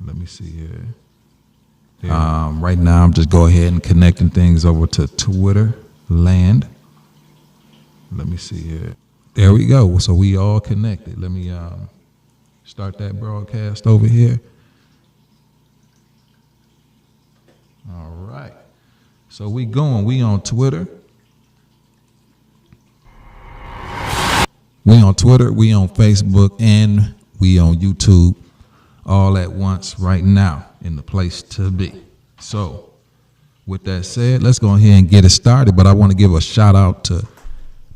Let me see here. Right now, I'm just go ahead and connecting things over to Twitter land. Let me see here. There we go. So we all connected. Let me start that broadcast over here. All right. So we going. We on Twitter. We on Twitter. We on Facebook, and we on YouTube. All at once right now in the place to be. So with that said, let's go ahead and get it started. But I want to give a shout out to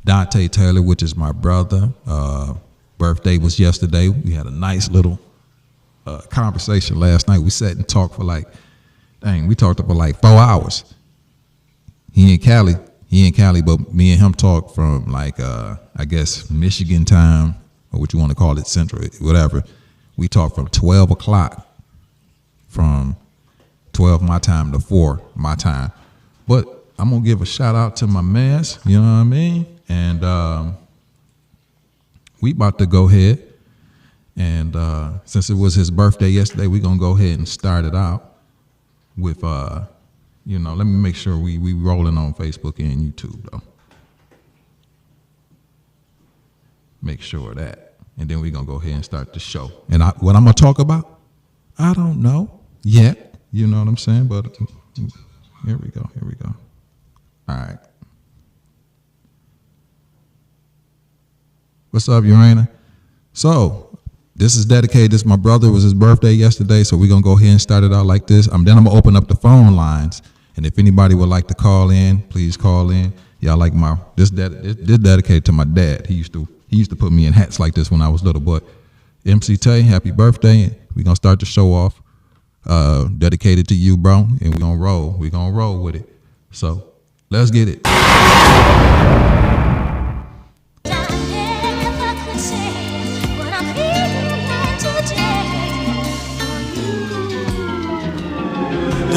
Dante Taylor, which is my brother. Birthday was yesterday. We had a nice little conversation last night. We sat and talked for we talked for like 4 hours. He in Cali, but me and him talked from I guess Michigan time, or what you want to call it, Central, whatever. We talked from 12 o'clock, from 12 my time to 4 my time. But I'm going to give a shout out to my mans, you know what I mean? And we about to go ahead. And since it was his birthday yesterday, we're going to go ahead and start it out with, let me make sure we rolling on Facebook and YouTube, though. Make sure of that. And then we're going to go ahead and start the show. And what I'm going to talk about, I don't know yet. You know what I'm saying? But here we go. All right. What's up, Urana? So this is dedicated. This is my brother. It was his birthday yesterday. So we're going to go ahead and start it out like this. Then I'm going to open up the phone lines. And if anybody would like to call in, please call in. Y'all like this dedicated to my dad. He used to put me in hats like this when I was little. But MC Tay, happy birthday. We're going to start the show off. Dedicated to you, bro. And we're going to roll. We're going to roll with it. So let's get it.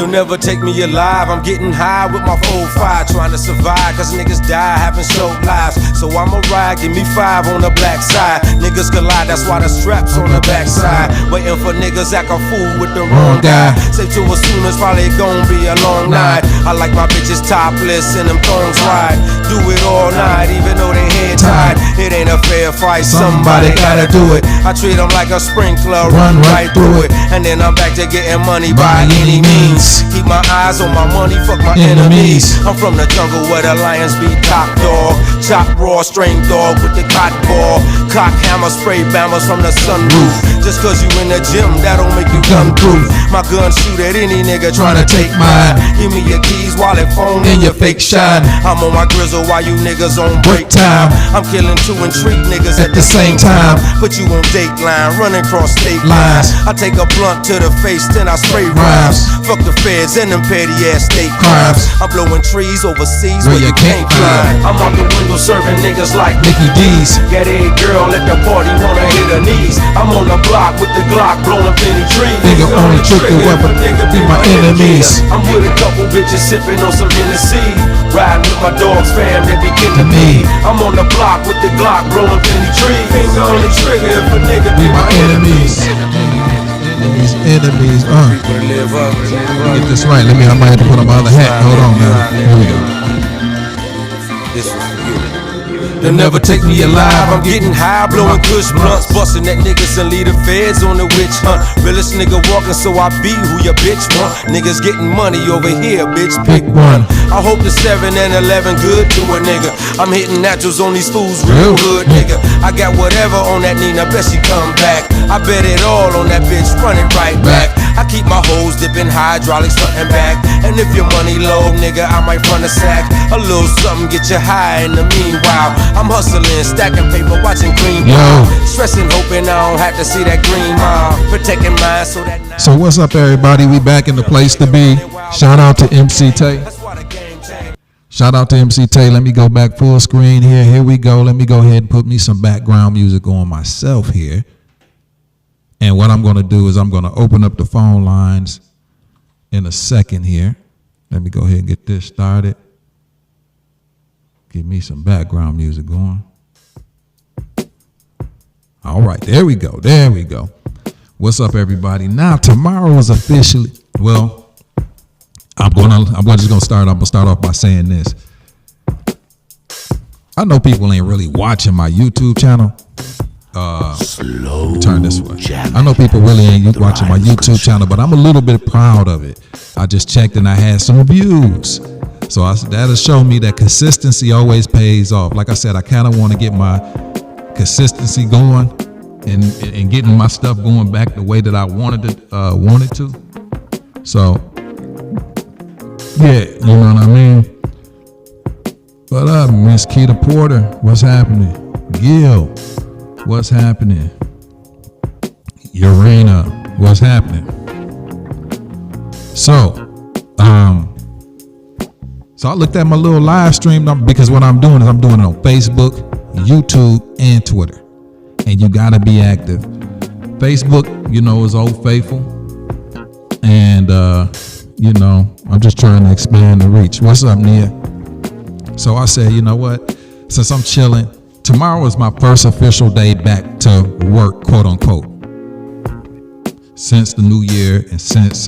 You'll never take me alive. I'm getting high with my 4-5, trying to survive, cause niggas die having short lives. So I'ma ride, give me 5 on the black side. Niggas collide, that's why the strap's on the back side. Waiting for niggas act a fool with the wrong guy. Say to as soon as probably gon' be a long night. I like my bitches topless and them thongs ride. Do it all night, even though they head tied. It ain't a fair fight, somebody gotta do it. I treat them like a sprinkler, run right through it. And then I'm back to getting money by any means. Keep my eyes on my money, fuck my enemies. I'm from the jungle where the lions be top dog. Chop raw, strain dog with the cotton ball. Cock hammer, spray bammers from the sunroof. Just cause you in the gym, that don't make you gun proof. My gun shoot at any nigga tryna take mine. Give me your keys, wallet, phone, and your fake shine. I'm on my grizzle while you niggas on break time. I'm killing 2 and 3 niggas at the same time. Put you on Dateline, running cross state lines. I take a blunt to the face, then I spray rhymes. Fuck the feds and them petty ass state crimes. I'm blowing trees overseas where you can't climb. I'm out the window serving niggas like Mickey D's. Get a girl at the party, wanna hit her knees. I'm on the block with the Glock, blowing plenty trees. Nigga only trigger weapon, nigga be my enemies. I'm with a couple bitches sipping on some Hennessy. Riding with my dogs, fam, that be kin to me. I'm on the block with the Glock, blowing plenty trees. Finger on the trigger if a nigga be my enemies. Enemies. Get this right. I might have to put on my other hat. Hold on, man. Here we go. This was for you. They'll never take me alive. I'm getting high, blowing kush blunts, busting at niggas and lead the feds on the witch hunt. Realest nigga walking, so I be who your bitch want. Niggas getting money over here, bitch, pick one. I hope the 7 and 11 good to a nigga. I'm hitting naturals on these fools, real good, nigga. I got whatever on that Nina, bet she come back. I bet it all on that bitch, running right back. I keep my hoes dipping hydraulics front and back. And if your money low, nigga, I might run a sack. A little something get you high in the meanwhile. I'm hustling, stacking paper, watching green mile. Stressing, hoping I don't have to see that green mile. Protecting mine so that. So what's up, everybody? We back in the place to be. Shout out to MC Tay. Shout out to MC Tay. Let me go back full screen here. Here we go. Let me go ahead and put me some background music on myself here. And what I'm going to do is I'm going to open up the phone lines in a second here. Let me go ahead and get this started. Give me some background music going. All right, there we go. There we go. What's up, everybody? Now tomorrow is officially, well, I'm just gonna start off by saying this. I know people ain't really watching my YouTube channel. Turn this way. I know people really ain't watching my YouTube channel, but I'm a little bit proud of it. I just checked and I had some views. So that'll show me that consistency always pays off. Like I said, I kind of want to get my consistency going and getting my stuff going back the way that I wanted to. So yeah, you know what I mean? What up, Miss Keita Porter? What's happening? Gil, what's happening? Urena, what's happening? So I looked at my little live stream because what I'm doing is I'm doing it on Facebook, YouTube, and Twitter. And you gotta be active. Facebook, is Old Faithful. And I'm just trying to expand the reach. What's up, Nia? So I said, you know what? Since I'm chilling, tomorrow is my first official day back to work, quote unquote. Since the new year and since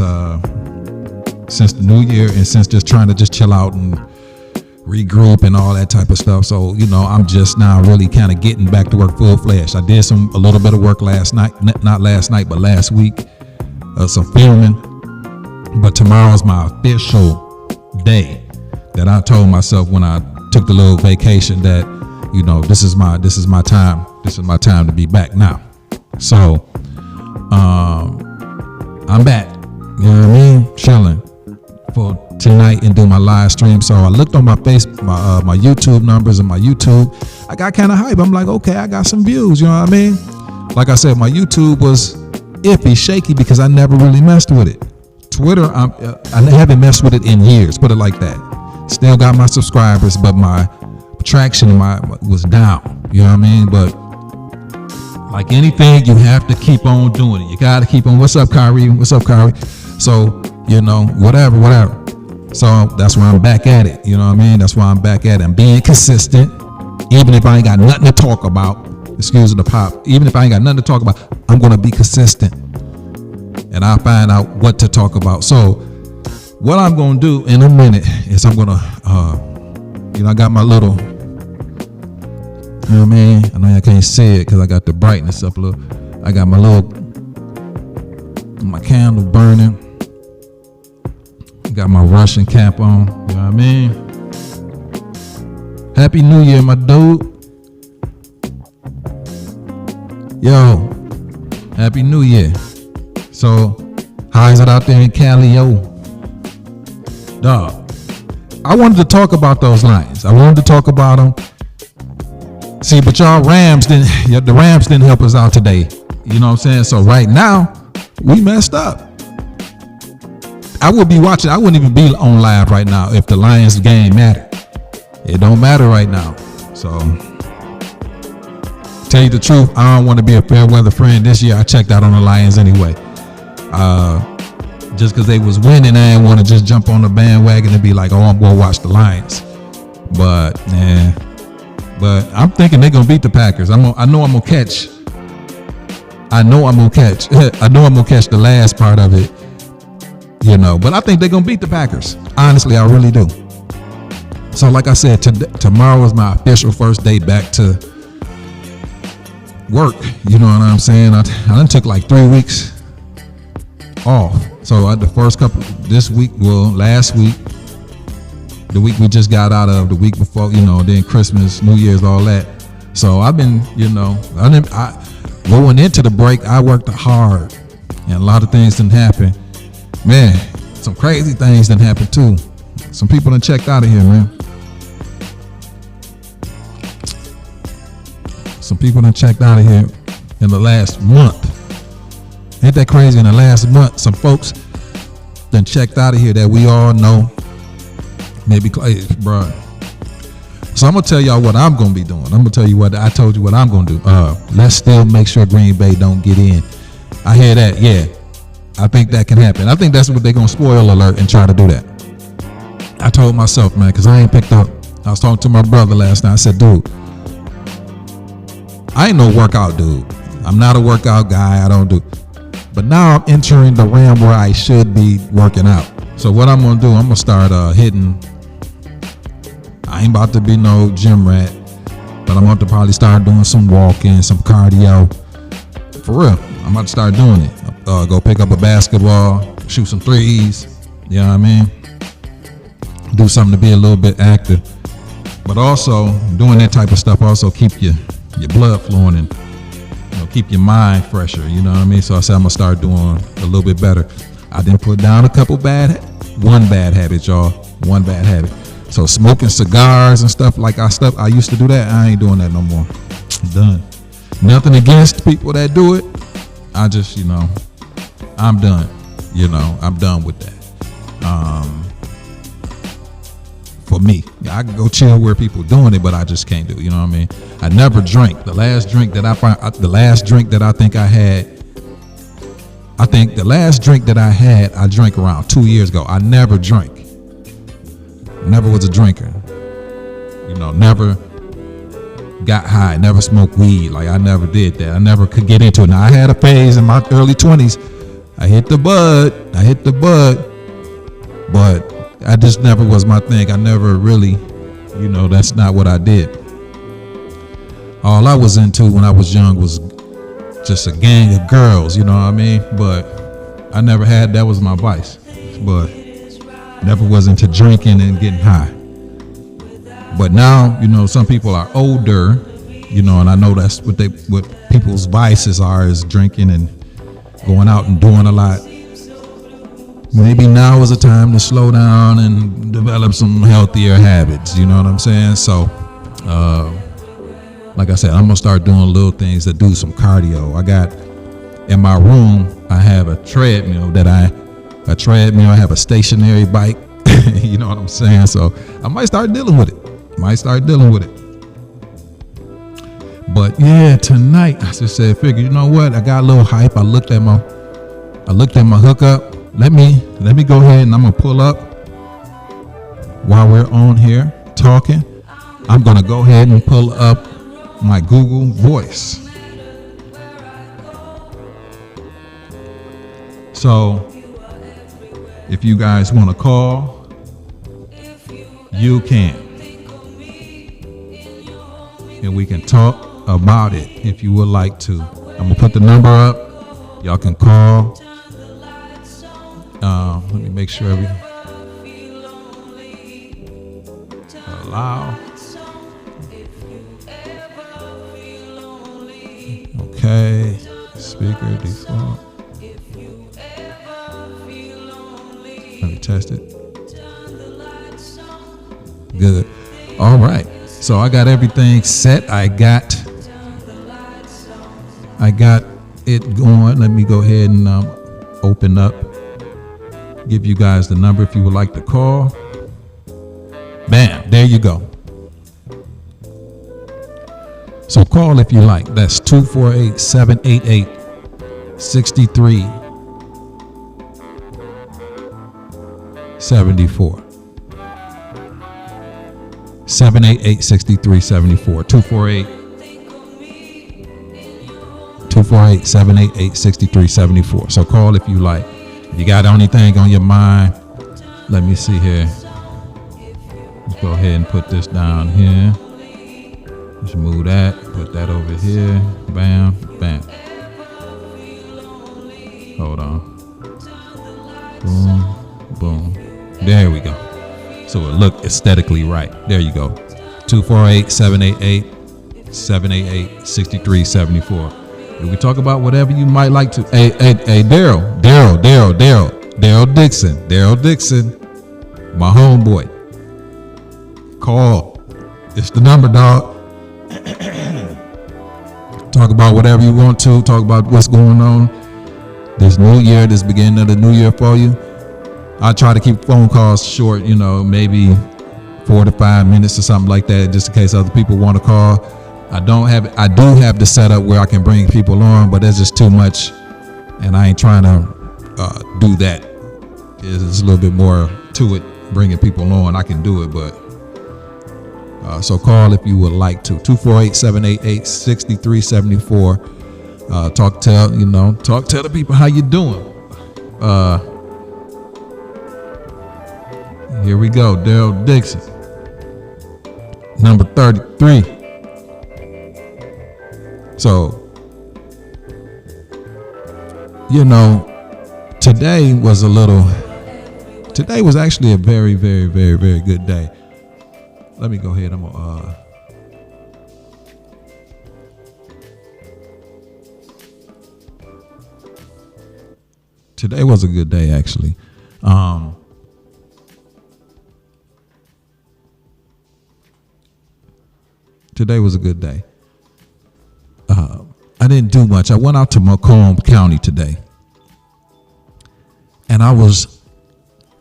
just trying to just chill out and regroup and all that type of stuff. So, I'm just now really kind of getting back to work full fledged. I did a little bit of work last night, not last night, but last week, some filming. But tomorrow is my official day that I told myself when I took the little vacation that, this is my time. This is my time to be back now. So, I'm back. You know what I mean? Chilling for tonight and do my live stream. So I looked on my my YouTube numbers and my YouTube. I got kind of hype. I'm like, okay, I got some views. You know what I mean? Like I said, my YouTube was iffy, shaky because I never really messed with it. Twitter, I haven't messed with it in years. Put it like that. Still got my subscribers, but my traction was down. You know what I mean? But like anything, you have to keep on doing it. You got to keep on. What's up, Kyrie? What's up, Kyrie? So, whatever. So that's why I'm back at it. You know what I mean? That's why I'm back at it. I'm being consistent. Even if I ain't got nothing to talk about, excuse the pop, even if I ain't got nothing to talk about, I'm going to be consistent. And I'll find out what to talk about. So what I'm going to do in a minute is I'm going to, I got my little, you know what I mean? I know I can't see it because I got the brightness up a little. I got my candle burning. Got my Russian cap on. You know what I mean? Happy New Year, my dude. Yo, Happy New Year. So, how is it out there in Cali, yo? Dog. I wanted to talk about those Lions. I wanted to talk about them. See, but the Rams didn't help us out today. You know what I'm saying? So right now, we messed up. I wouldn't even be on live right now if the Lions game mattered. It don't matter right now. So, tell you the truth, I don't want to be a fair weather friend. This year I checked out on the Lions anyway. Just because they was winning, I didn't want to just jump on the bandwagon and be like, oh, I'm going to watch the Lions. But I'm thinking they're going to beat the Packers. I know I'm going to catch the last part of it, but I think they're going to beat the Packers. Honestly, I really do. So like I said, tomorrow is my official first day back to work. You know what I'm saying? I done took like 3 weeks off. So the first couple, last week, the week we just got out of, the week before, then Christmas, New Year's, all that. So I've been, going into the break, I worked hard and a lot of things didn't happen. Man, some crazy things didn't happen too. Some people done checked out of here, man. Some people done checked out of here in the last month. Ain't that crazy? In the last month, some folks done checked out of here that we all know. Maybe, bro. So I'm gonna tell y'all what I'm gonna be doing. I'm gonna tell you what I told you what I'm gonna do. Let's still make sure Green Bay don't get in. I hear that. Yeah, I think that can happen. I think that's what they're gonna spoil alert and try to do that. I told myself, man, because I ain't picked up. I was talking to my brother last night. I said, dude, I ain't no workout dude. I'm not a workout guy. I don't do. But now I'm entering the realm where I should be working out. So what I'm gonna do, I'm gonna start hitting. I ain't about to be no gym rat, but I'm about to probably start doing some walking, some cardio. For real, I'm about to start doing it. Go pick up a basketball, shoot some threes. You know what I mean? Do something to be a little bit active. But also doing that type of stuff also keep your blood flowing and keep your mind fresher. You know what I mean? So I said I'm gonna start doing a little bit better. I didn't put down one bad habit, y'all. One bad habit. So smoking cigars and stuff I used to do that. I ain't doing that no more. I'm done. Nothing against people that do it. I just, I'm done. I'm done with that. For me, I can go chill where people doing it, but I just can't do it. You know what I mean? I never drank. The last drink that I think I had, I drank around 2 years ago. I never drank. Never was a drinker. Never got high, never smoked weed. Like I never did that. I never could get into it. Now I had a phase in my early 20s. I hit the bud, but I just never was my thing. I never really, that's not what I did. All I was into when I was young was just a gang of girls, you know what I mean? But I never had, that was my vice. But never was into drinking and getting high. But now, some people are older, and I know that's what people's vices are, is drinking and going out and doing a lot. Maybe now is a time to slow down and develop some healthier habits. You know what I'm saying? So, like I said, I'm gonna start doing little things that do some cardio. I got in my room, I have a treadmill I have a stationary bike. You know what I'm saying? So I might start dealing with it. But yeah, tonight I just said, figure, you know what? I got a little hype. I looked at my hookup. Let me go ahead and I'm gonna pull up while we're on here talking. I'm gonna go ahead and pull up my Google Voice. So if you guys want to call, you can. And we can talk about it if you would like to. I'm gonna put the number up. Y'all can call. Let me make sure allow. Okay. Speaker default. Let me test it. Good. All right. So I got everything set. I got it going. Let me go ahead and open up. Give you guys the number if you would like to call. Bam. There you go. So call if you like. That's 248-788-6374. 788-6374. 248-788-6374. So call if you like. If you got anything on your mind, let me see here. Let's go ahead and put this down here. Just move that, put that over here. Bam, bam. Hold on. Boom, boom. There we go. So it look aesthetically right. There you go. 248-788-6374. And we talk about whatever you might like to. Hey, Daryl Dixon, my homeboy. Call. It's the number, dog. Talk about whatever you want to. Talk about what's going on. This new year, this beginning of the new year for you. I try to keep phone calls short, maybe 4 to 5 minutes or something like that, just in case other people want to call. I do have the setup where I can bring people on, but that's just too much, and I ain't trying to do that. There's a little bit more to it, bringing people on. I can do it, but so call if you would like to. 248-788-6374. Talk to the people how you doing. Here we go, Daryl Dixon, number 33. So, today was actually a very, very, very, very good day. Let me go ahead. Today was a good day, actually. Today was a good day. I didn't do much. I went out to Macomb County today, and I was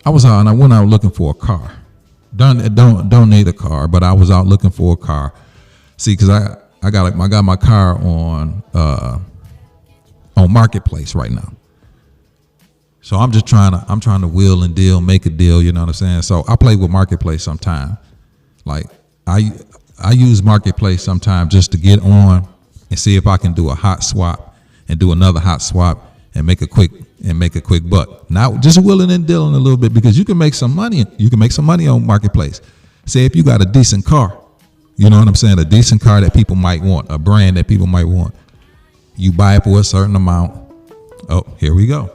out, and I went out looking for a car. Don't need a car, but I was out looking for a car. See, because I got my car on Marketplace right now. So I'm trying to wheel and deal, make a deal. You know what I'm saying? So I play with Marketplace sometime. Like I use Marketplace sometime just to get on and see if I can do a hot swap and do another hot swap and make a quick buck. Now, just wheeling and dealing a little bit, because you can make some money. You can make some money on Marketplace. Say if you got a decent car, you know what I'm saying, a decent car that people might want, a brand that people might want. You buy it for a certain amount. Oh, here we go.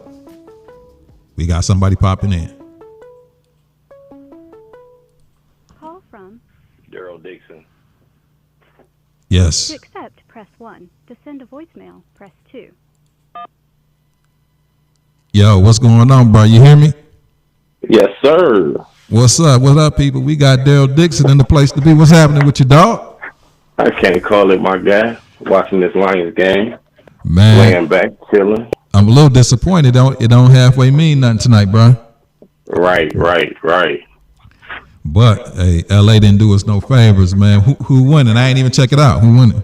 We got somebody popping in. Call from Daryl Dixon. Yes. To accept, press 1. To send a voicemail, press 2. Yo, what's going on, bro? You hear me? Yes, sir. What's up? What up, people? We got Daryl Dixon in the place to be. What's happening with your dog? I can't call it, my guy. Watching this Lions game, Man, laying back, chilling. I'm a little disappointed. It don't halfway mean nothing tonight, bro. Right. But hey, LA didn't do us no favors, man. Who winning? I ain't even check it out. Who winning?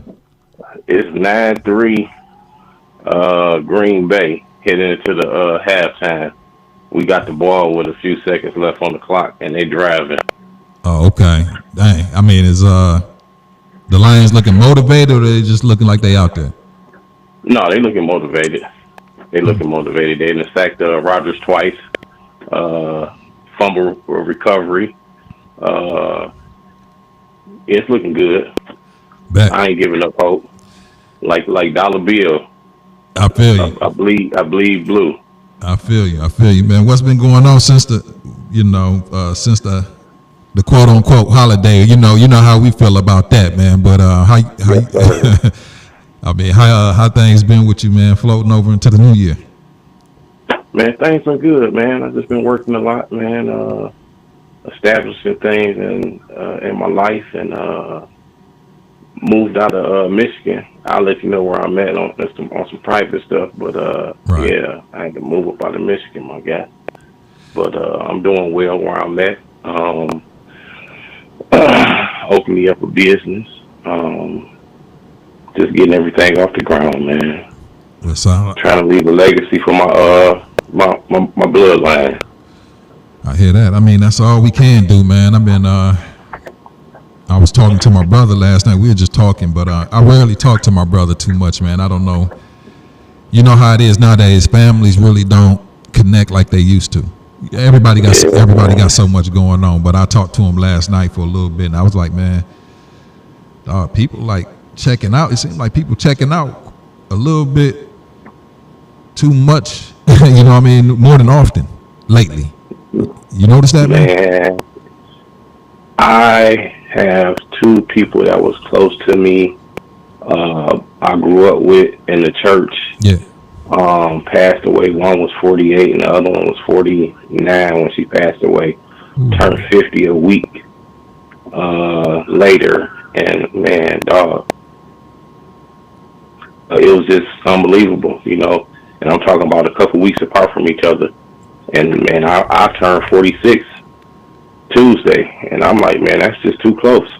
It's 9-3, Green Bay heading into the halftime. We got the ball with a few seconds left on the clock, and they driving. Oh, okay. Dang. I mean, is the Lions looking motivated, or they just looking like they out there? No, they looking motivated. They didn't sack Rodgers twice. Fumble recovery. It's looking good. I ain't giving up hope. Like Dollar Bill. I feel you. I bleed blue. I feel you, man. What's been going on since the quote unquote holiday? You know how we feel about that, man. But how things been with you, man? Floating over into the new year. Man, things been good, man. I've just been working a lot, man. Establishing things in my life, and moved out of Michigan. I'll let you know where I'm at on some private stuff, but right. Yeah, I had to move up out of Michigan, my guy. But I'm doing well where I'm at. Opening up a business, just getting everything off the ground, man. Trying to leave a legacy for my bloodline. I hear that. I mean, that's all we can do, man. I was talking to my brother last night. We were just talking, but I rarely talk to my brother too much, man. I don't know. You know how it is nowadays. Families really don't connect like they used to. Everybody got so much going on. But I talked to him last night for a little bit, and I was like, man, people like checking out. It seems like people checking out a little bit too much. You know what I mean? More than often lately. You notice that, man? I have two people that was close to me. I grew up with in the church. Yeah. Passed away. One was 48 and the other one was 49 when she passed away. Turned 50 a week later. And man, dog, it was just unbelievable, you know. And I'm talking about a couple weeks apart from each other. And man, I turned 46 Tuesday, and I'm like, man, that's just too close.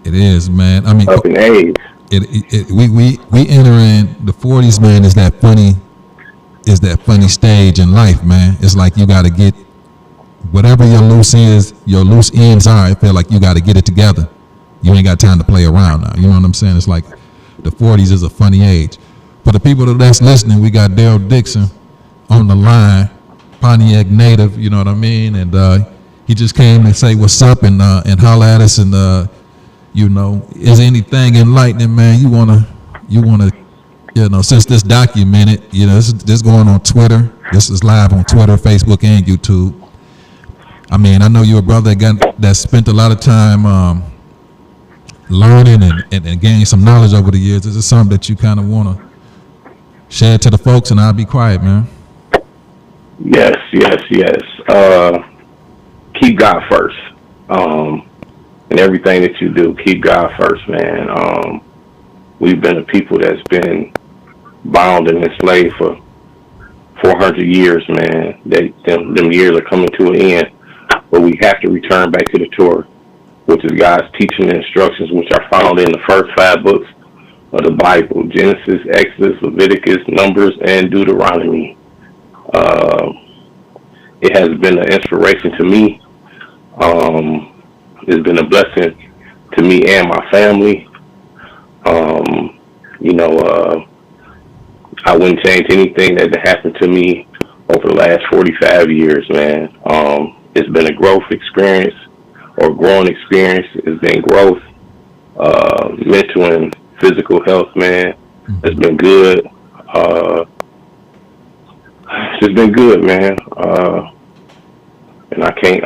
It is, man. I mean, up in age. We enter in the 40s, man. Is that funny stage in life, man? It's like you got to get whatever your loose ends are. I feel like you got to get it together. You ain't got time to play around now. You know what I'm saying? It's like the 40s is a funny age. for the people that's listening, we got Daryl Dixon on the line, Pontiac native, you know what I mean? And he just came to say what's up and holler at us. And, you know, is anything enlightening, man? You wanna, you know, since this documented, you know, this going on Twitter. This is live on Twitter, Facebook, and YouTube. I mean, I know you're a brother that spent a lot of time learning and gaining some knowledge over the years. Is this something that you kind of want to share to the folks? And I'll be quiet, man. Yes. Keep God first. And everything that you do, keep God first, man. We've been a people that's been bound and enslaved for 400 years, man. Them years are coming to an end. But we have to return back to the Torah, which is God's teaching and instructions, which are found in the first 5 books of the Bible: Genesis, Exodus, Leviticus, Numbers, and Deuteronomy. It has been an inspiration to me. It's been a blessing to me and my family. You know, I wouldn't change anything that happened to me over the last 45 years, man. It's been a growth experience or growing experience. It's been growth, mental and physical health, man. It's been good. It's just been good, man. And I can't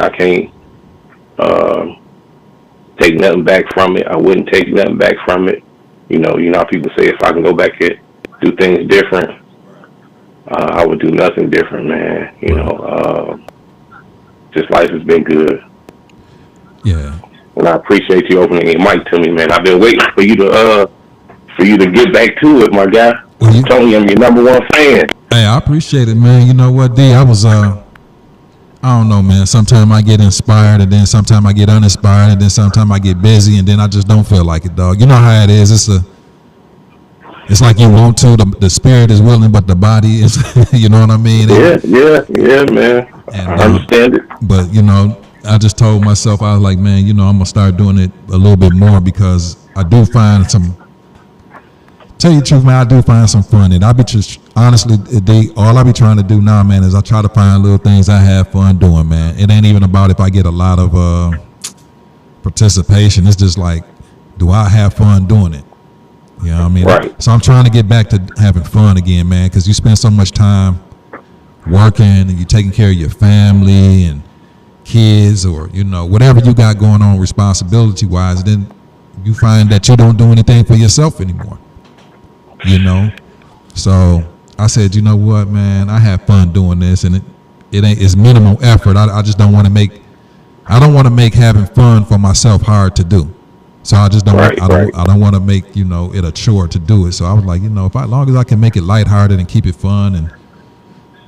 take nothing back from it. I wouldn't take nothing back from it. You know how people say, if I can go back and do things different, I would do nothing different, man. You know, just life has been good. Yeah. And I appreciate you opening your mic to me, man. I've been waiting for you to get back to it, my guy. Well, I'm telling you, I'm your number one fan. Hey, I appreciate it, man. You know what, D? I was I don't know, man. Sometimes I get inspired, and then sometimes I get uninspired, and then sometimes I get busy, and then I just don't feel like it, dog. You know how it is. It's like you want to. The spirit is willing, but the body is. You know what I mean? Yeah, man. And, I understand it. But you know, I just told myself, I was like, man, you know, I'm gonna start doing it a little bit more because I do find some. Tell you the truth, man, I do find some fun. And I be just, honestly, all I be trying to do now, man, is I try to find little things I have fun doing, man. It ain't even about if I get a lot of participation. It's just like, do I have fun doing it? You know what I mean? Right. So I'm trying to get back to having fun again, man, because you spend so much time working and you're taking care of your family and kids or, you know, whatever you got going on responsibility-wise, then you find that you don't do anything for yourself anymore. You know, so I said, you know what, man, I have fun doing this, and it's minimal effort. I just don't want to make having fun for myself hard to do. So I just don't. I don't want to make, you know, it a chore to do it. So I was like, you know, as long as I can make it lighthearted and keep it fun, and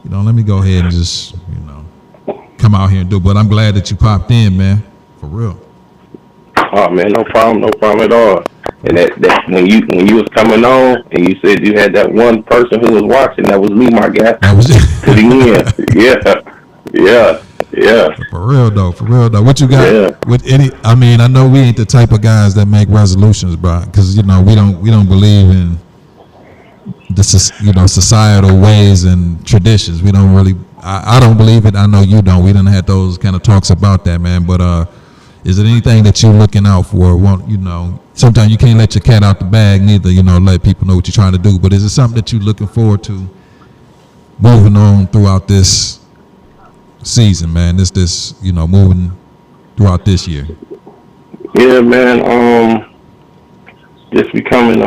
you know, let me go ahead and just, you know, come out here and do it. But I'm glad that you popped in, man, for real. Oh man, no problem at all. And that when you was coming on and you said you had that one person who was watching, that was me, my guy. That was it. To the end. Yeah. For real though. What you got? Yeah. With any? I mean, I know we ain't the type of guys that make resolutions, bro, because you know we don't believe in the, you know, societal ways and traditions. We don't really. I don't believe it. I know you don't. We done had those kind of talks about that, man. But is it anything that you're looking out for? You know, sometimes you can't let your cat out the bag neither, you know, let people know what you're trying to do. But is it something that you're looking forward to moving on throughout this season, man? This, you know, moving throughout this year? Yeah, man. Just becoming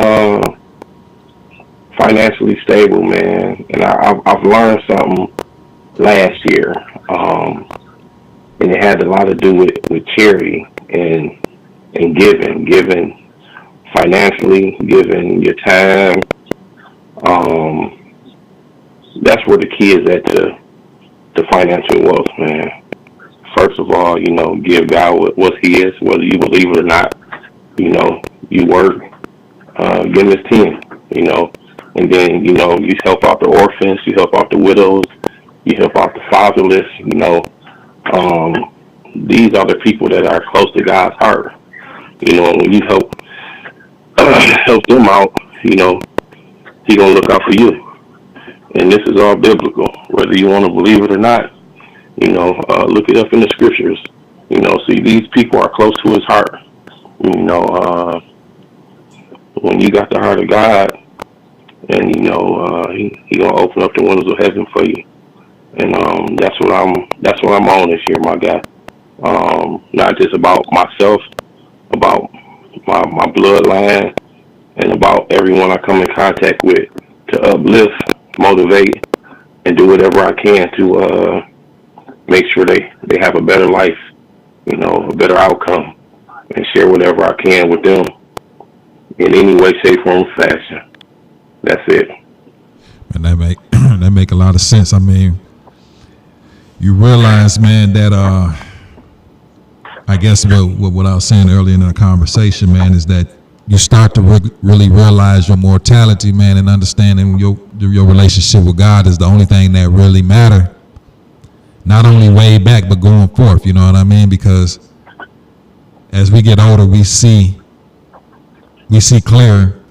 financially stable, man. And I've learned something last year. And it had a lot to do with charity and giving financially, giving your time. That's where the key is at to financial wealth, man. First of all, you know, give God what's His, whether you believe it or not. You know, you work, give His 10, you know, and then, you know, you help out the orphans, you help out the widows, you help out the fatherless, you know. These are the people that are close to God's heart. You know, when you help them out, you know, He gonna look out for you. And this is all biblical, whether you want to believe it or not. Look it up in the scriptures. See, these people are close to his heart. When you got the heart of God, and he gonna open up the windows of heaven for you. And that's what I'm on this year, my guy. Not just about myself, about my bloodline, and about everyone I come in contact with, to uplift, motivate, and do whatever I can to make sure they have a better life, a better outcome, and share whatever I can with them in any way, shape, form, fashion. That's it. And that make a lot of sense. I mean, you realize, man, that I guess what I was saying earlier in the conversation, man, is that you start to really realize your mortality, man, and understanding your relationship with God is the only thing that really matter. Not only way back, but going forth. You know what I mean? Because as we get older, we see clearer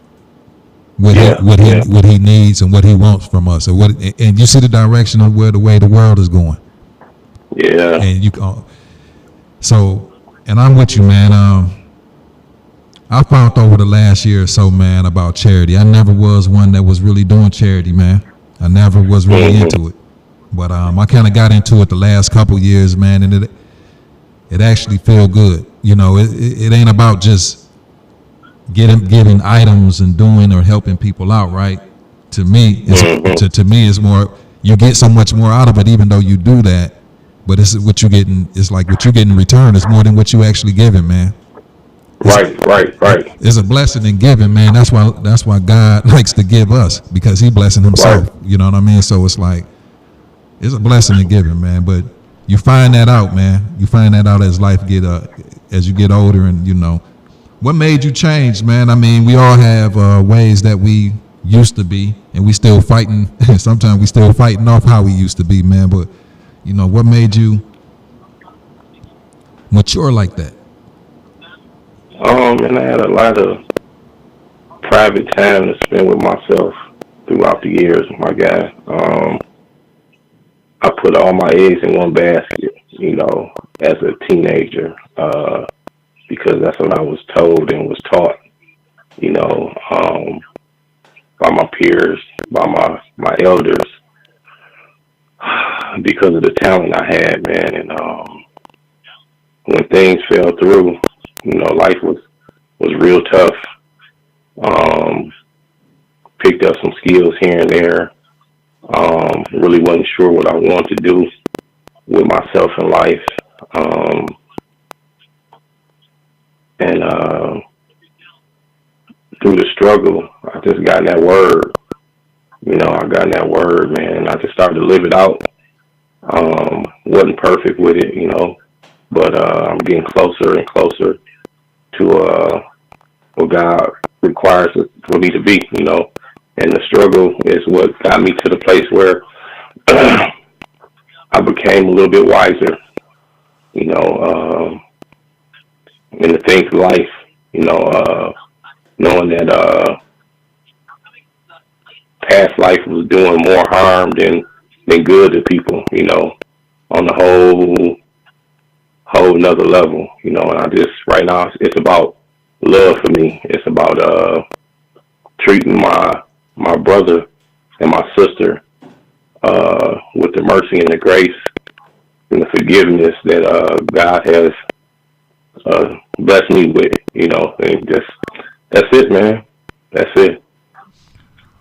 what he needs and what he wants from us, and you see the direction of the way the world is going. Yeah. And and I'm with you, man. I found over the last year or so, man, about charity. I never was one that was really doing charity, man. I never was really into it. But I kind of got into it the last couple years, man, and it actually feel good. It ain't about just giving items and doing or helping people out, right? To me, it's more, you get so much more out of it, even though you do that. But it's what you're getting. It's like what you get in return is more than what you actually giving, man. Right. It's a blessing in giving, man. That's why God likes to give us, because he blessing himself. Right. You know what I mean? So it's like, it's a blessing in giving, man. But you find that out, man. You find that out as as you get older, and what made you change, man? I mean, we all have ways that we used to be, and we still fighting. Sometimes we still fighting off how we used to be, man. But what made you mature like that? And I had a lot of private time to spend with myself throughout the years, my guy. I put all my eggs in one basket, as a teenager, because that's what I was told and was taught, by my peers, by my elders, because of the talent I had, man. And when things fell through, life was real tough. Picked up some skills here and there. Really wasn't sure what I wanted to do with myself in life. And through the struggle, I just got in that word. I got in that word, man, and I just started to live it out. Wasn't perfect with it, but I'm getting closer and closer to what God requires for me to be, and the struggle is what got me to the place where I became a little bit wiser, in the things of life, knowing that past life was doing more harm than good to people, on the whole another level, and I just, right now, it's about love for me. It's about treating my brother and my sister with the mercy and the grace and the forgiveness that God has blessed me with, and that's it, man. That's it.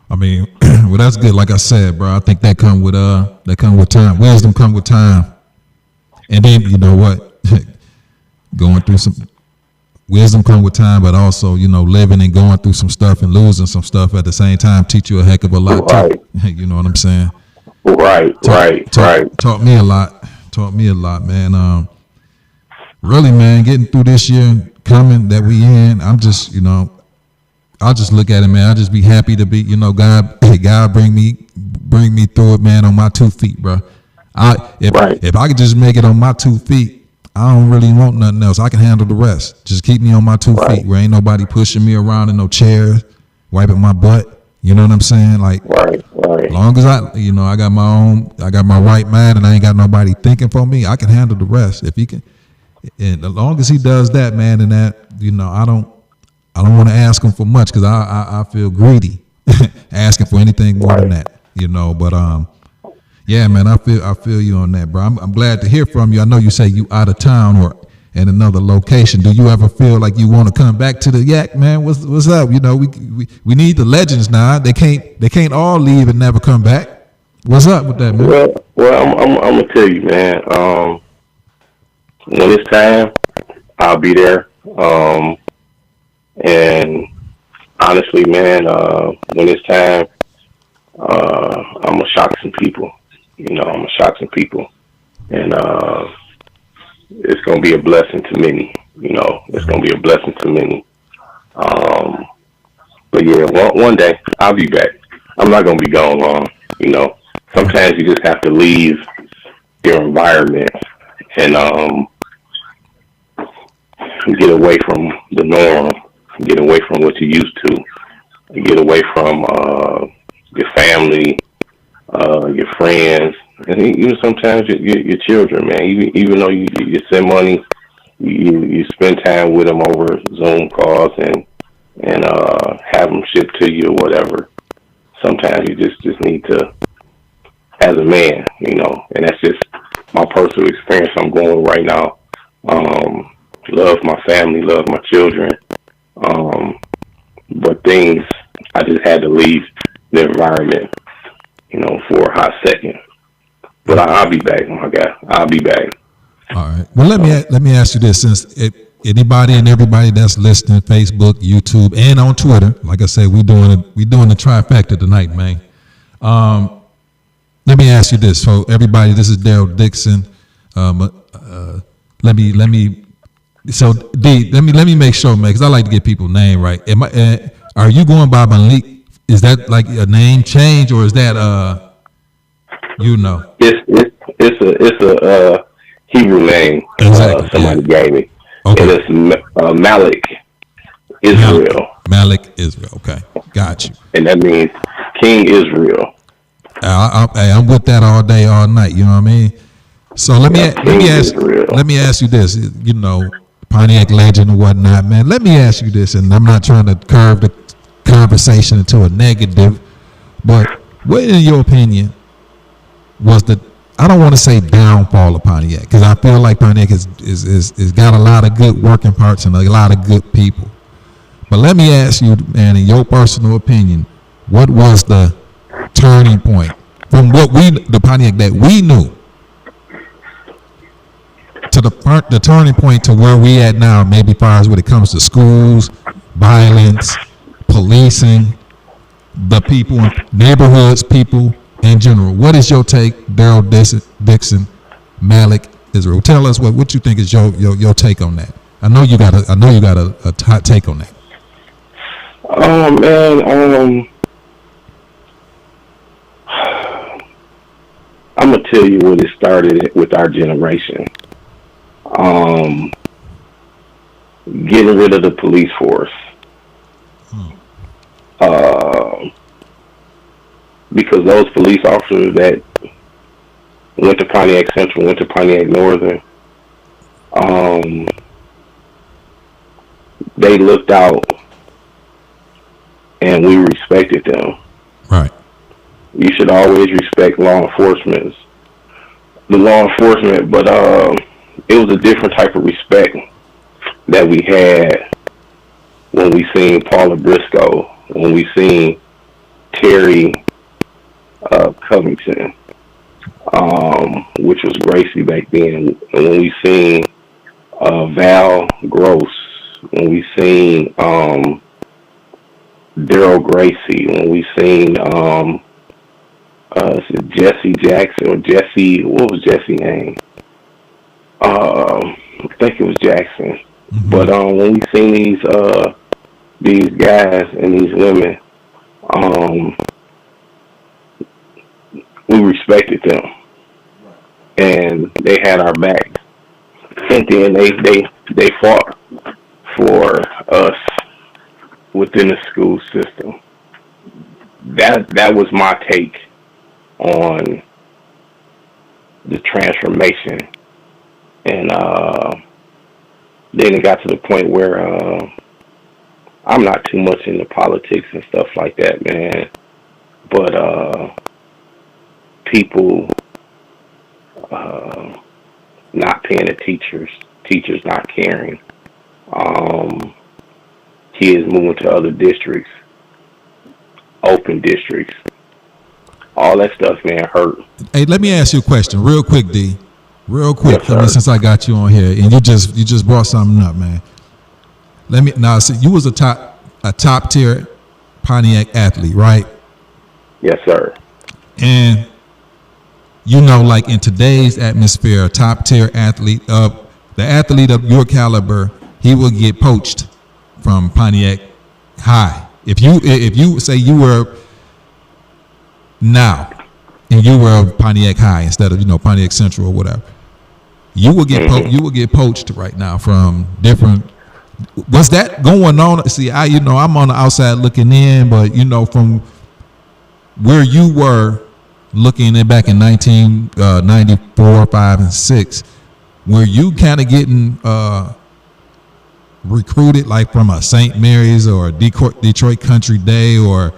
I mean, well, that's good. Like I said, bro, I think that come with time. Wisdom come with time. And then, you know what? Going through some wisdom come with time, but also, living and going through some stuff and losing some stuff at the same time teach you a heck of a lot too. You know what I'm saying? Right. Taught me a lot, man. Really, man, getting through this year coming that we in, I'm just, I'll just look at it, man. I'll just be happy to be, God bring me through it, man, on my 2 feet, bro. If I could just make it on my 2 feet, I don't really want nothing else. I can handle the rest. Just keep me on my 2 feet where ain't nobody pushing me around in no chairs, wiping my butt. You know what I'm saying? Like, Right. as long as I got my right mind, and I ain't got nobody thinking for me, I can handle the rest. If he can, and as long as he does that, man, and that, I don't want to ask him for much because I feel greedy asking for anything more than that, But yeah, man, I feel you on that, bro. I'm glad to hear from you. I know you say you out of town or in another location. Do you ever feel like you want to come back to the Yak, man? What's up? We need the legends now. They can't all leave and never come back. What's up with that, man? Well, I'm gonna tell you, man. When it's time, I'll be there. And honestly, man, when it's time, I'm gonna shock some people. I'm gonna shock some people, and it's gonna be a blessing to many. It's gonna be a blessing to many. But yeah, one day I'll be back. I'm not gonna be gone long. Sometimes you just have to leave your environment and get away from the norm, get away from what you're used to, get away from your family, your friends, and even sometimes your children, man. Even though you send money, you spend time with them over Zoom calls and have them shipped to you or whatever. Sometimes you just need to, as a man, and that's just my personal experience I'm going right now. Love my family, love my children, but things, I just had to leave the environment, for a hot second. But I'll be back, my guy. I'll be back. All right. Well, let me ask you this: since anybody and everybody that's listening, Facebook, YouTube, and on Twitter, like I said, we doing the trifecta tonight, man. Let me ask you this: so everybody, this is Daryl Dixon. Let me make sure, man, because I like to get people's name right. Are you going by Malik? Is that like a name change, or is that It's a Hebrew name. Exactly. Somebody gave me. Okay. And it's Malik Israel. Malik Israel. Okay, got you. And that means King Israel. I'm with that all day, all night. You know what I mean? So let me ask you this. Pontiac legend and whatnot, man. Let me ask you this, and I'm not trying to curve the conversation into a negative, but what, in your opinion, was I don't want to say downfall of Pontiac, because I feel like Pontiac is got a lot of good working parts and a lot of good people. But let me ask you, man, in your personal opinion, what was the turning point from the Pontiac that we knew to the turning point to where we at now, maybe as far as when it comes to schools, violence, policing, the people, neighborhoods, people in general? What is your take, Daryl Dixon, Malik Israel? Tell us what you think is your take on that. I know you got a hot take on that. Oh man, I'm gonna tell you when it started with our generation. Getting rid of the police force. Because those police officers that went to Pontiac Central, went to Pontiac Northern, they looked out and we respected them. Right. You should always respect the law enforcement, but it was a different type of respect that we had when we seen Paula Briscoe, when we seen Terry Covington, which was Gracie back then, and when we seen Val Gross, when we seen Daryl Gracie, when we seen Jesse Jackson, or Jesse, what was Jesse's name? I think it was Jackson. Mm-hmm. But when we seen these guys and these women, we respected them, and they had our back. And then they fought for us within the school system. that was my take on the transformation, and then it got to the point where I'm not too much into politics and stuff like that, man. But people not paying the teachers not caring, kids moving to other districts, open districts, all that stuff, man, hurt. Hey, let me ask you a question real quick, D. Real quick, Yes, sir. since I got you on here, and you just brought something up, man. Let me now see. You was a top tier Pontiac athlete, right? Yes, sir. And you know, like in today's atmosphere, a top tier athlete the athlete of your caliber, he will get poached from Pontiac High. If you say you were now and you were Pontiac High instead of Pontiac Central or whatever, you will get poached right now from different. Was that going on? See, I'm on the outside looking in, but from where you were looking at back in 1994, 5, and 6, were you kind of getting recruited like from a St. Mary's or a Detroit Country Day or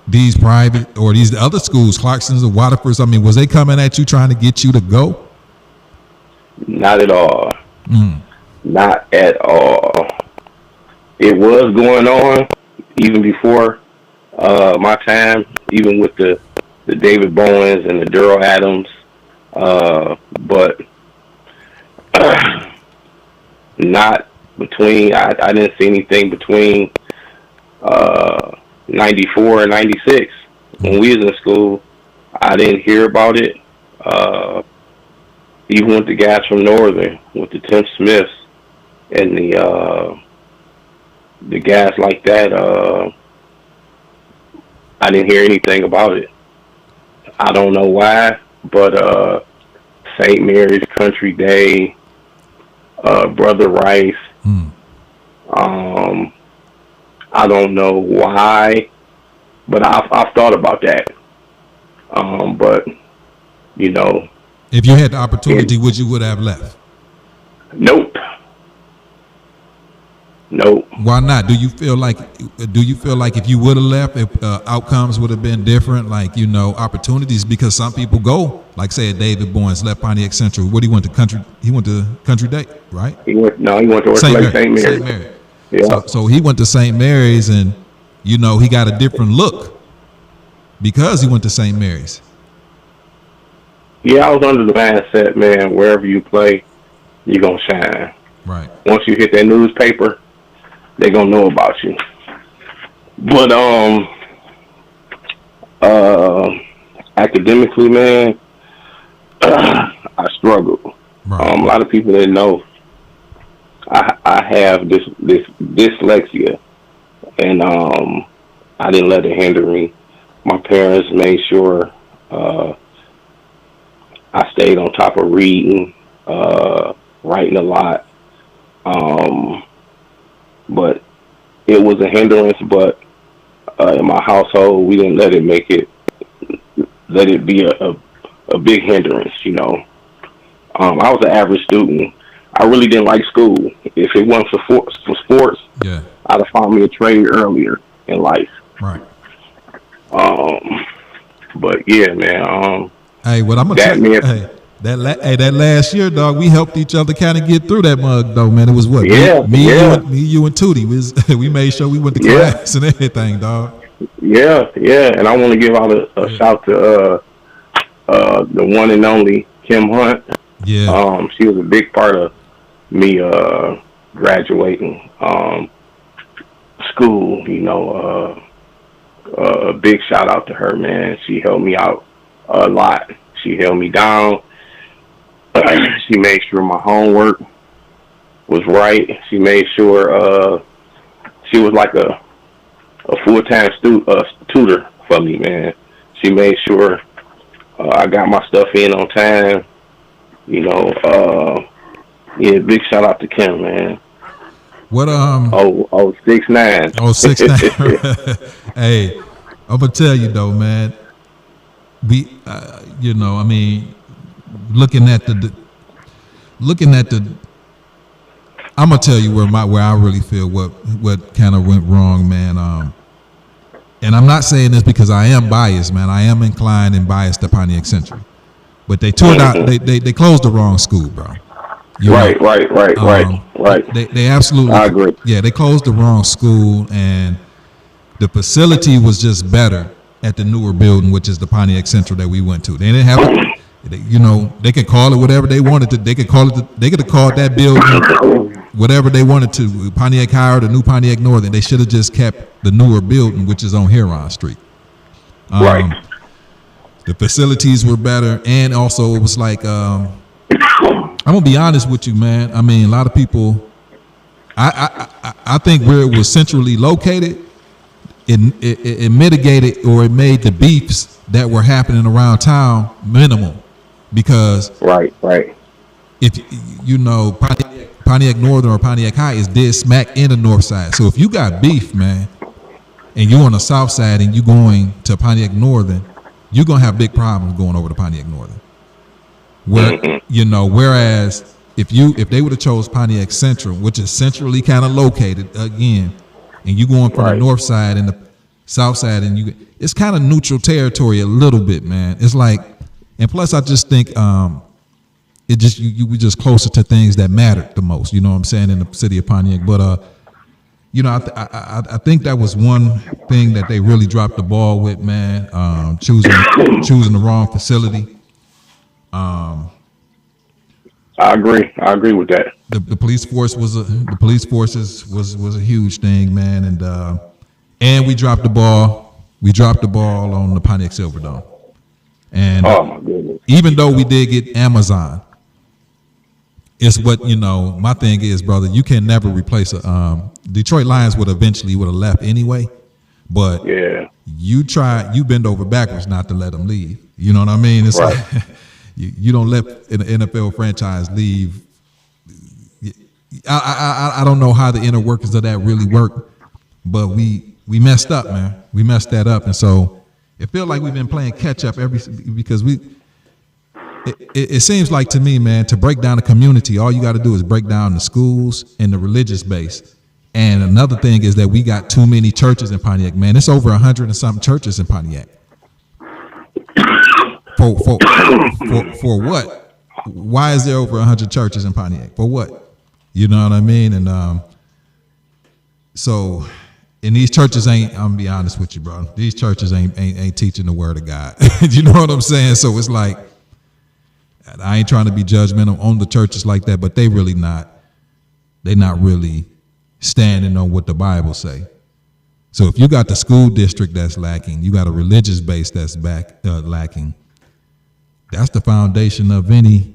these private or these other schools, Clarkson's or Waterford's? I mean, was they coming at you trying to get you to go? Not at all. Not at all. It was going on even before my time, even with the David Bowens and the Daryl Adams, but not between. I didn't see anything between 94 and 96 when we was in school. I didn't hear about it. Even with the guys from Northern, with the Tim Smiths and the guys like that, I didn't hear anything about it. I don't know why, but St. Mary's, Country Day, Brother Rice, I don't know why, but I've thought about that. But if you had the opportunity, would you have left? Nope. Why not? Do you feel like if you would have left, if outcomes would have been different, like opportunities? Because some people go, like say David Bowens left Pontiac Central. What he went to Country? He went to Country Day, right? He went to St. Mary's. St. Mary. Yeah. So he went to St. Mary's, and he got a different look because he went to St. Mary's. Yeah, I was under the mindset, man, wherever you play, you're going to shine. Right. Once you hit that newspaper, they're going to know about you. But academically, man, I struggled. Right. A lot of people didn't know I have this dyslexia, and I didn't let it hinder me. My parents made sure I stayed on top of reading, writing a lot. But it was a hindrance, but in my household, we didn't let it be a big hindrance, I was an average student. I really didn't like school. If it wasn't for sports, Yeah. I'd have found me a trade earlier in life. Right. But yeah, man. Hey, what I'm gonna That tell you, man- that last year, dog, we helped each other kind of get through that mug, though, man. It was what? Yeah, me, yeah. you, and Tootie. We made sure we went to Yeah. class and everything, dog. Yeah, and I want to give out a shout to the one and only Kim Hunt. Yeah. She was a big part of me graduating school. A big shout out to her, man. She helped me out a lot. She held me down. She made sure my homework was right. She made sure she was like a full-time tutor for me, man. She made sure I got my stuff in on time. Yeah, big shout out to Kim, man. What 6'9". Oh, 6'9". Hey, I'm gonna tell you though, man. You know, I mean, looking at the, I'm gonna tell you where I really feel what kind of went wrong, man. And I'm not saying this because I am biased, man. I am inclined and biased to Pontiac Central, but they tore out. They closed the wrong school, bro. Right. They absolutely. I agree. Yeah, they closed the wrong school, and the facility was just better at the newer building, which is the Pontiac Central that we went to. They didn't have, you know, they could call it whatever they wanted to. They could call it. They could have called that building whatever they wanted to. Pontiac High or the new Pontiac Northern. They should have just kept the newer building, which is on Huron Street. Right. The facilities were better, and also it was like, I'm gonna be honest with you, man. I mean, a lot of people. I think where it was centrally located, it mitigated, or it made the beefs that were happening around town minimal, because Right. if you know Pontiac Northern or Pontiac High is dead smack in the north side. So if you got beef, man, and you on the south side and you going to Pontiac Northern, you're gonna have big problems going over to Pontiac Northern. Where you know, whereas if they would have chose Pontiac Central, which is centrally kind of located again, and you going from the north side and the south side, and it's kind of neutral territory a little bit, man. It's like, and plus I just think it just you were just closer to things that mattered the most. You know what I'm saying, in the city of Pontiac. But you know, I think that was one thing that they really dropped the ball with, man. Choosing the wrong facility. I agree with that. The police force was a huge thing, man, and we dropped the ball. We dropped the ball on the Pontiac Silverdome, and Oh my goodness. even though we did get Amazon, it's what, you know, my thing is, brother, you can never replace Detroit Lions would have left anyway, but Yeah. you bend over backwards not to let them leave. You know what I mean? It's Right. like you don't let an NFL franchise leave. I don't know how the inner workings of that really work, but we messed up, man. We messed that up, and so it feels like we've been playing catch up because it seems like to me, man, to break down a community, all you got to do is break down the schools and the religious base. And another thing is that we got too many churches in Pontiac, man. It's over 100 and something churches in Pontiac. For what? Why is there over 100 churches in Pontiac? For what? You know what I mean? And so, and these churches ain't, I'm gonna be honest with you, bro. These churches ain't teaching the word of God. You know what I'm saying? So it's like, I ain't trying to be judgmental on the churches like that, but they're not really standing on what the Bible say. So if you got the school district that's lacking, you got a religious base that's lacking. That's the foundation of any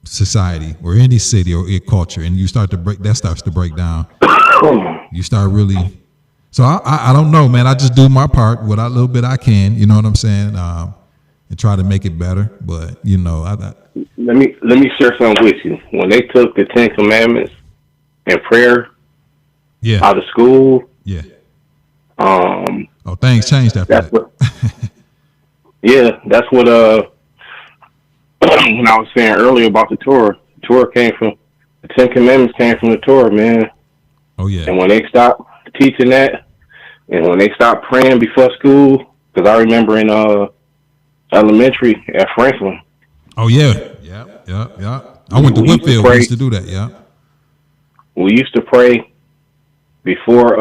society or any city or culture, and that starts to break down. You start really. So I don't know, man. I just do my part, what little bit I can. You know what I'm saying, and try to make it better. But you know, Let me share something with you. When they took the 10 Commandments and prayer out of school, things changed after that's that. That's what when I was saying earlier about the Torah came from the 10 Commandments came from the Torah, man. Oh yeah. And when they stopped teaching that, and when they stopped praying before school, because I remember in elementary at Franklin. Oh yeah. Yeah. I went to Whitfield. We used to do that. Yeah. We used to pray before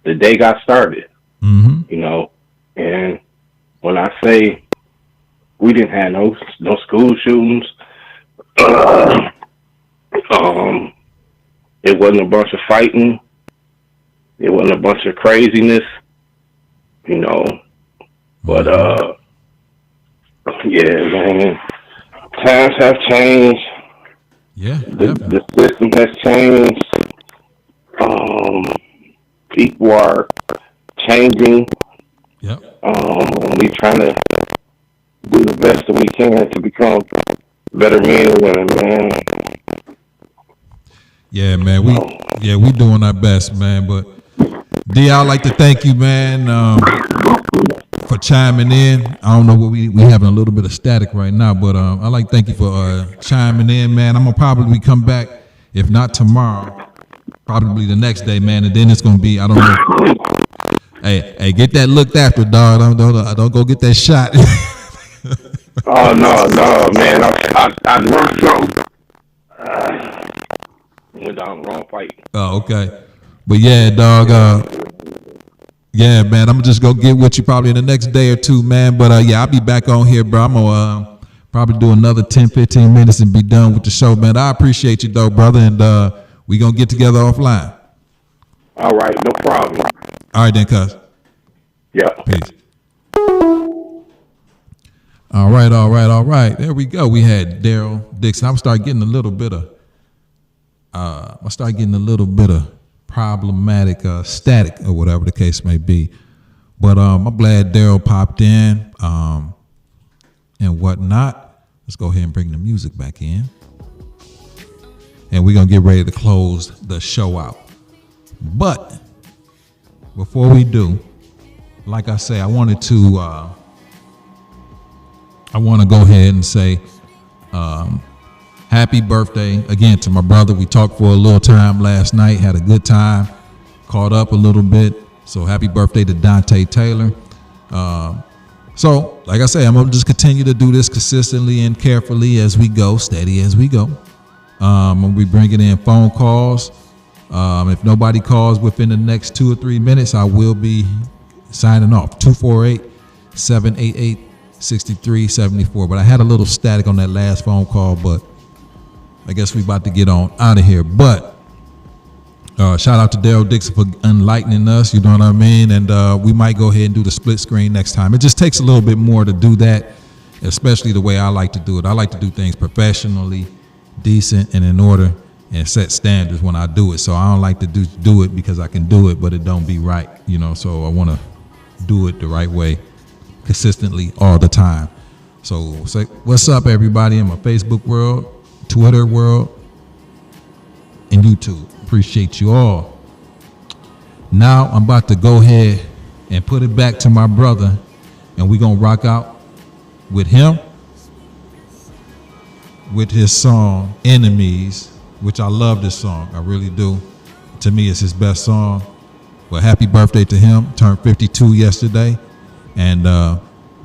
the day got started. Mm-hmm. You know, and when I say we didn't have no school shootings, it wasn't a bunch of fighting. It wasn't a bunch of craziness, you know. But yeah, man, times have changed. Yeah, the system has changed. People are changing. Yep. We trying to do the best that we can to become better men and women, man. Yeah, man. We doing our best, man. But D, I'd like to thank you, man, for chiming in. I don't know what we having a little bit of static right now, but I'd like to thank you for chiming in, man. I'm gonna probably come back, if not tomorrow, probably the next day, man, and then it's gonna be, I don't know. Hey, get that looked after, dog. Don't go get that shot. Oh no, man! I run something. Went down the wrong fight. Oh, okay. But yeah, dog. Yeah, man. I'm gonna just go get with you probably in the next day or two, man. But yeah, I'll be back on here, bro. I'm gonna probably do another 10, 15 minutes and be done with the show, man. I appreciate you, though, brother, and we gonna get together offline. All right, no problem. All right, then, cuz. Yeah. Peace. All right. There we go. We had Daryl Dixon. I'm start getting a little bit of problematic static or whatever the case may be. But I'm glad Daryl popped in and whatnot. Let's go ahead and bring the music back in. And we're going to get ready to close the show out. But before we do, like I say, I want to go ahead and say happy birthday again to my brother. We talked for a little time last night, had a good time, caught up a little bit. So happy birthday to Dante Taylor. So like I say, I'm going to just continue to do this consistently and carefully as we go, steady as we go. I'm going to be bringing in phone calls. If nobody calls within the next 2 or 3 minutes, I will be signing off. 248-788-6374. But I had a little static on that last phone call, but I guess we about to get on out of here. But shout out to Daryl Dixon for enlightening us, you know what I mean? And we might go ahead and do the split screen next time. It just takes a little bit more to do that, especially the way I like to do it. I like to do things professionally, decent, and in order, and set standards when I do it. So I don't like to do it because I can do it, but it don't be right, you know? So I want to do it the right way, consistently, all the time. So say what's up, everybody, in my Facebook world, Twitter world, and YouTube. Appreciate you all. Now I'm about to go ahead and put it back to my brother, and we're gonna rock out with him with his song Enemies, which I love this song. I really do. To me, it's his best song. Well, happy birthday to him. Turned 52 yesterday, and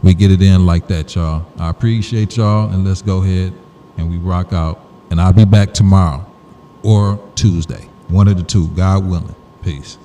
we get it in like that, y'all. I appreciate y'all, and let's go ahead and we rock out. And I'll be back tomorrow or Tuesday, one of the two, God willing. Peace.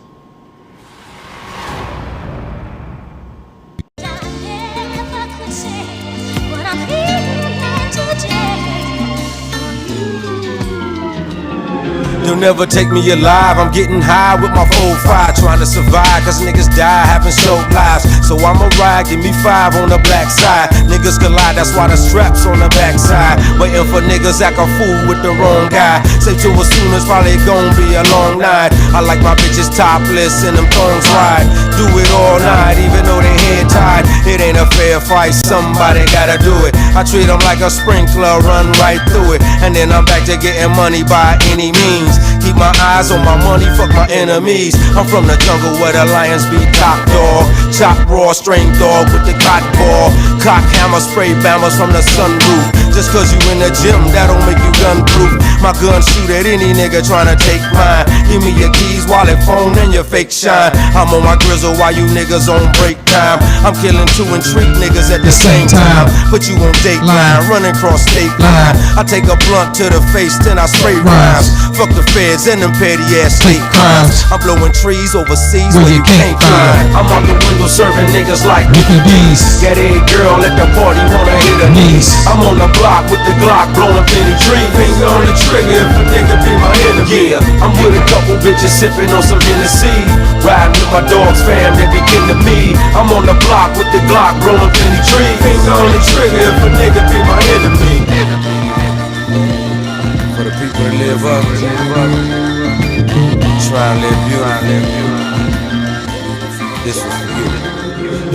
You'll never take me alive. I'm getting high with my 4-5, trying to survive, cause niggas die having short lives. So I'ma ride, give me 5 on the black side. Niggas collide, that's why the strap's on the back side. Waiting for niggas act a fool with the wrong guy. Say to as soon as probably gon' be a long night. I like my bitches topless and them thongs ride. Do it all night, even though they head tied. It ain't a fair fight, somebody gotta do it. I treat them like a sprinkler, run right through it. And then I'm back to getting money by any means. Keep my eyes on my money, fuck my enemies. I'm from the jungle where the lions be top dog. Chop raw, strain dog with the cotton ball. Cock hammer, spray bammers from the sunroof. Just cause you in the gym, that don't make you gun proof. My gun shoot at any nigga tryna take mine. Give me your keys, wallet, phone, and your fake shine. I'm on my grizzle while you niggas on break time. I'm killing 2 and 3 niggas at the same time. Put you on dateline, running cross state line. I take a blunt to the face, then I spray rhymes. Fuck the feds and them petty ass state crimes. I'm blowing trees overseas where you can't climb. I'm on the window serving niggas like Mickey D's. Get a girl at the party, wanna hit her knees. I'm on the block with the Glock, blowing plenty trees. Finger on the trigger if a nigga be my enemy. Yeah, I'm with a couple bitches sipping on some Hennessy. Riding with my dogs, fam, they be kin to me. I'm on the block with the Glock, blowing plenty trees. Finger on the trigger if a nigga be my enemy. For the people that live up, try and live you, this was for you.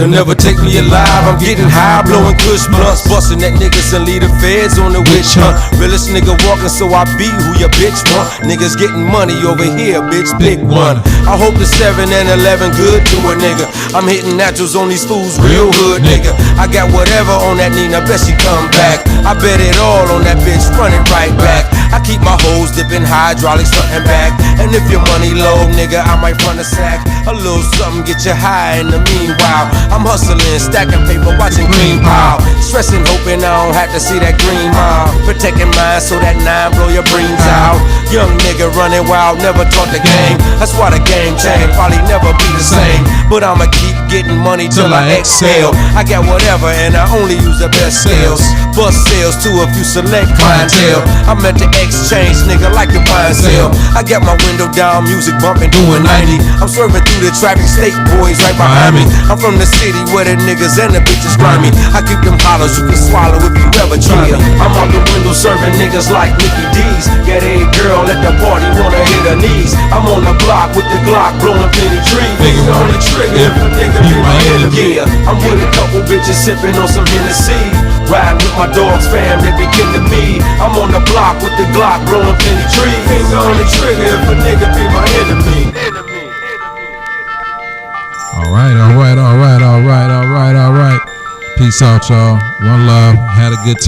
They'll never take me alive. I'm getting high, blowing kush blunts, busting at niggas and lead the feds on the witch hunt. Realest nigga walking, so I be who your bitch want. Niggas getting money over here, bitch, big one. I hope the 7 and 11 good to a nigga. I'm hitting naturals on these fools, real hood nigga. I got whatever on that Nina, bet she come back. I bet it all on that bitch, running right back. I keep my hoes dipping hydraulics front and back. And if your money low, nigga, I might front a sack. A little something get you high in the meanwhile. I'm hustling, stacking paper, watching green pile. Stressing, hoping I don't have to see that green mile. Protecting mine so that 9 blow your brains out. Young nigga running wild, never taught the game. That's why the game changed, probably never be the same. But I'ma keep getting money till I exhale. I got whatever and I only use the best sales. Bust sales to a few select clientele. I'm at the exchange, nigga, like the pine sale. I got my window down, music bumping, doing 90. I'm swerving through the traffic, state boys right behind me. I'm from the city where the niggas and the bitches grimy. I keep them hollows you can swallow if you ever try me. I'm on the window serving niggas like Mickey D's. Got a girl at the party, wanna hit her knees. I'm on the block with the Glock, blowing plenty trees. Finger on the trigger if a nigga be my enemy. Yeah, I'm with a couple bitches sipping on some Hennessy. Riding with my dogs, fam, they be kin to me. I'm on the block with the Glock, blowing plenty trees. Finger on the trigger if a nigga be my enemy. All right. Peace out, y'all. One love. Had a good time.